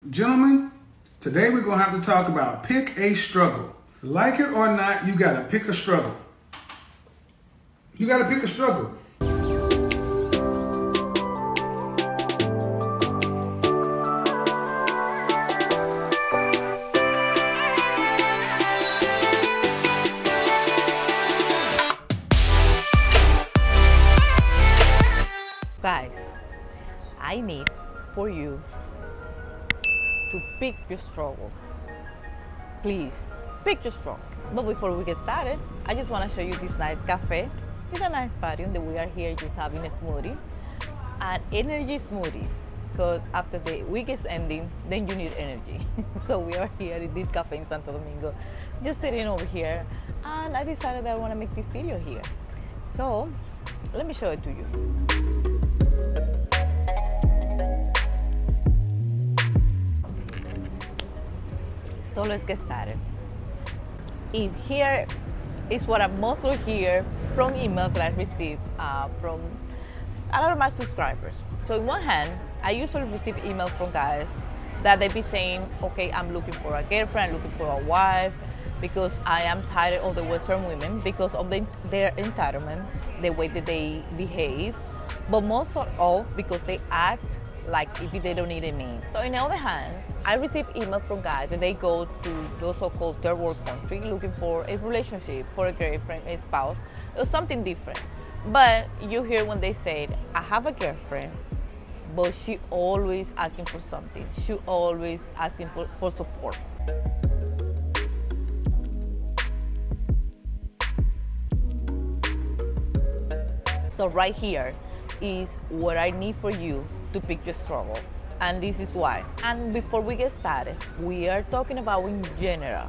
Gentlemen, today we're going to have to talk about pick a struggle. Like it or not, you got to pick a struggle. You got to pick a struggle. Guys, I need for you to pick your struggle. Please, pick your struggle. But before we get started, I just want to show you this nice cafe with a nice patio that we are here just having a smoothie, an energy smoothie. Because after the week is ending, then you need energy. So we are here at this cafe in Santo Domingo, just sitting over here, and I decided that I want to make this video here. So let me show it to you. So let's get started. Here is what I mostly hear from emails that I receive from a lot of my subscribers. So on one hand, I usually receive emails from guys that they be saying, okay, I'm looking for a girlfriend, looking for a wife, because I am tired of the Western women because of their entitlement, the way that they behave, but most of all because they act like if they don't need a man. So on the other hand, I receive emails from guys that they go to those so-called third world country looking for a relationship, for a girlfriend, a spouse, or something different. But you hear when they say, I have a girlfriend, but she always asking for something. She always asking for support. So right here is what I need for you to pick your struggle. And this is why. And before we get started, we are talking about in general,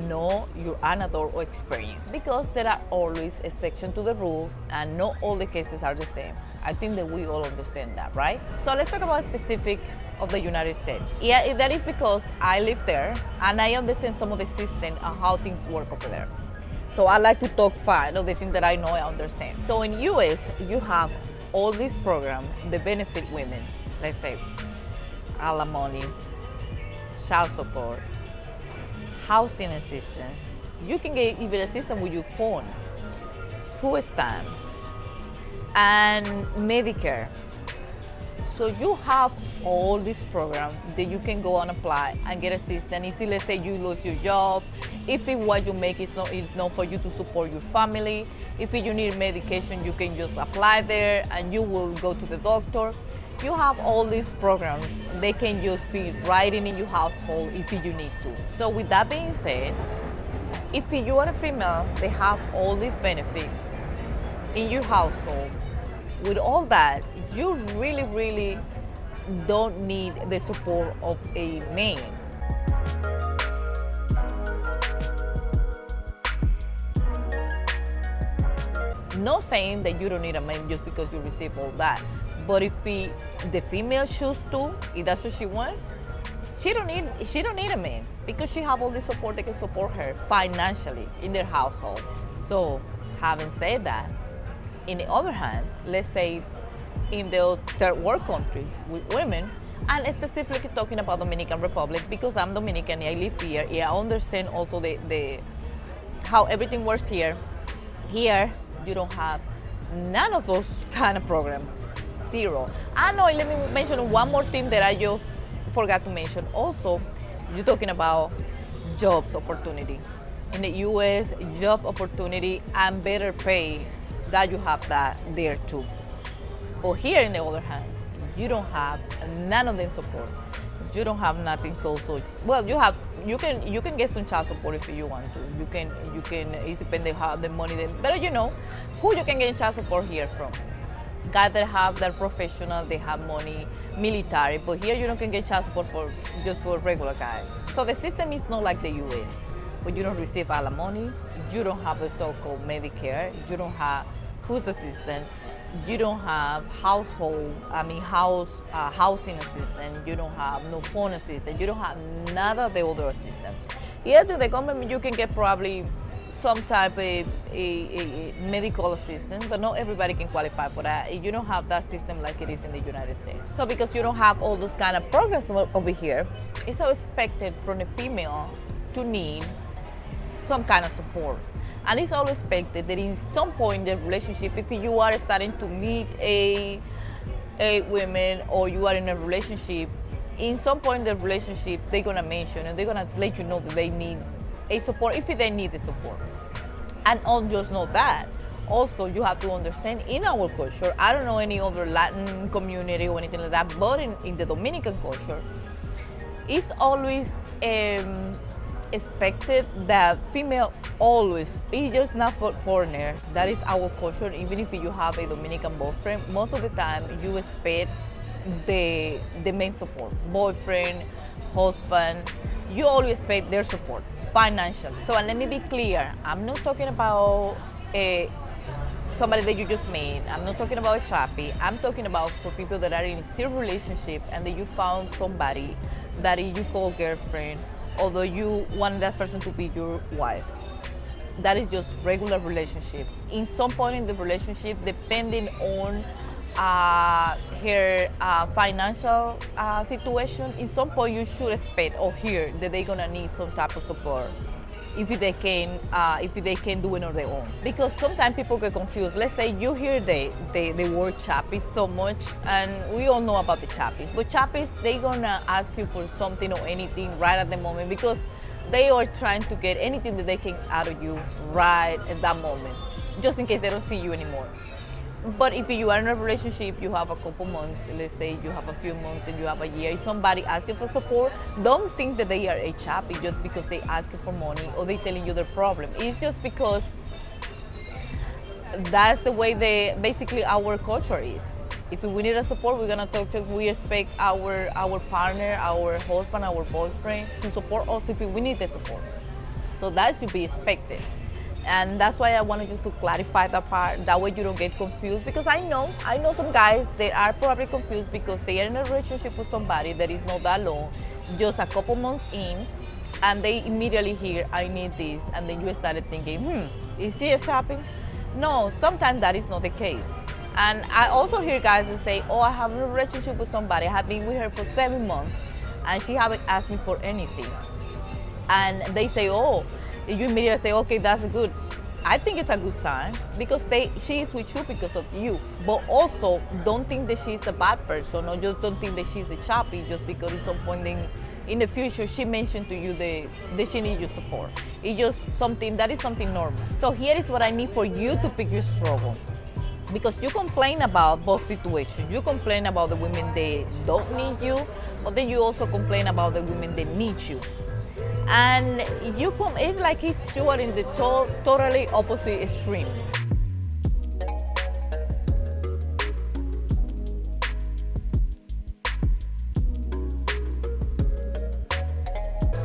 know your anecdote or experience, because there are always exceptions to the rules and not all the cases are the same. I think that we all understand that, right? So let's talk about specific of the United States. Yeah, that is because I live there and I understand some of the system and how things work over there. So I like to talk fast of the things that I know I understand. So in US, you have all these programs that benefit women. Let's say alimony, child support, housing assistance. You can get even assistance with your phone, food stamp, and Medicare. So you have all these programs that you can go and apply and get assistance. If let's say you lose your job, if what you make is not for you to support your family, if you need medication, you can just apply there and you will go to the doctor. You have all these programs. They can just be right in your household if you need to. So with that being said, if you are a female, they have all these benefits in your household. With all that, you really don't need the support of a man. Not saying that you don't need a man just because you receive all that, but if the female chooses to, if that's what she wants, she don't need a man because she have all the support that can support her financially in their household. So having said that, in the other hand, let's say in the third world countries with women, and specifically talking about Dominican Republic because I'm Dominican, I live here. I understand also the how everything works here. Here, you don't have none of those kind of programs, zero. I know, let me mention one more thing that I just forgot to mention. Also, you're talking about jobs opportunity. In the US, job opportunity and better pay, that you have that there too. But here, on the other hand, you don't have none of the support. You don't have nothing close. Well, you can get some child support if you want to. You can it depends on how the money. But you know who you can get child support here from. Guys that have that professional, they have money, military. But here you don't can get child support just for a regular guy. So the system is not like the US, but you don't receive alimony. You don't have the so-called Medicare. You don't have food assistance. You don't have housing assistance. You don't have no phone assistance. You don't have none of the other assistance. Here to the government, you can get probably some type of a medical assistance, but not everybody can qualify for that. You don't have that system like it is in the United States. So because you don't have all those kind of programs over here, it's so expected from a female to need some kind of support. And it's always expected that in some point in the relationship, if you are starting to meet a woman or you are in a relationship, in some point in the relationship, they're gonna mention and they're gonna let you know that they need a support if they need the support. And not just know that. Also, you have to understand in our culture, I don't know any other Latin community or anything like that, but in the Dominican culture, it's always expected that female always, it's just not for foreigner, that is our culture. Even if you have a Dominican boyfriend, most of the time you expect the main support, boyfriend, husband, you always expect their support financially. So and let me be clear, I'm not talking about somebody that you just met. I'm not talking about a chapi. I'm talking about for people that are in a serious relationship and that you found somebody that you call girlfriend, although you want that person to be your wife. That is just regular relationship. In some point in the relationship, depending on her financial situation, in some point you should expect or hear that they're gonna need some type of support if they can do it on their own. Because sometimes people get confused. Let's say you hear the word chapis so much, and we all know about the chapis, but chapis, they're gonna ask you for something or anything right at the moment because they are trying to get anything that they can out of you right at that moment, just in case they don't see you anymore. But if you are in a relationship, you have a couple months, let's say you have a few months and you have a year, somebody asking for support, don't think that they are a chapi just because they asking for money or they telling you their problem. It's just because that's the way basically our culture is. If we need a support, we're gonna talk to, we expect our partner, our husband, our boyfriend to support us if we need the support. So that should be expected. And that's why I wanted you to clarify that part. That way you don't get confused. Because I know some guys, they are probably confused because they are in a relationship with somebody that is not that long, just a couple months in, and they immediately hear, I need this. And then you started thinking, is he a shopping? No, sometimes that is not the case. And I also hear guys that say, oh, I have a relationship with somebody. I have been with her for 7 months, and she haven't asked me for anything. And they say, oh, you immediately say, okay, that's good. I think it's a good sign because she is with you because of you. But also, don't think that she's a bad person, or just don't think that she's a chapi just because at some point in the future she mentioned to you that she needs your support. It's just something that is something normal. So here is what I need for you to pick your struggle. Because you complain about both situations. You complain about the women that don't need you, but then you also complain about the women that need you. And it's like you are in the totally opposite extreme.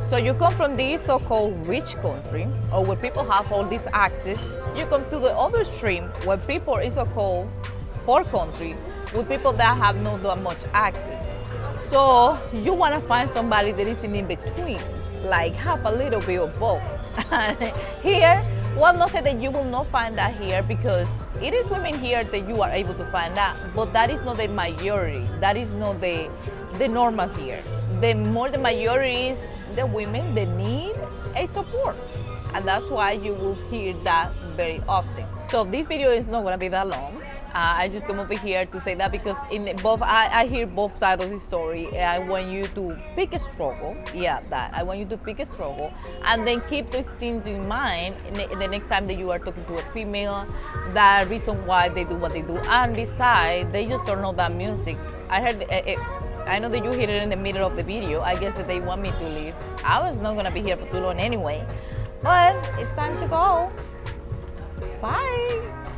So you come from this so-called rich country, or where people have all this access. You come to the other extreme, where people is so-called poor country, with people that have not that much access. So you want to find somebody that is in between, like have a little bit of both. And here, well, not say that you will not find that here, because it is women here that you are able to find that, but that is not the majority. That is not the normal here. The majority is the women that need a support. And that's why you will hear that very often. So this video is not gonna be that long. I just come over here to say that because I hear both sides of the story. I want you to pick a struggle. I want you to pick a struggle and then keep those things in mind the next time that you are talking to a female, the reason why they do what they do. And besides, they just don't know that music. I know that you hear it in the middle of the video. I guess that they want me to leave. I was not gonna be here for too long anyway. But it's time to go. Bye.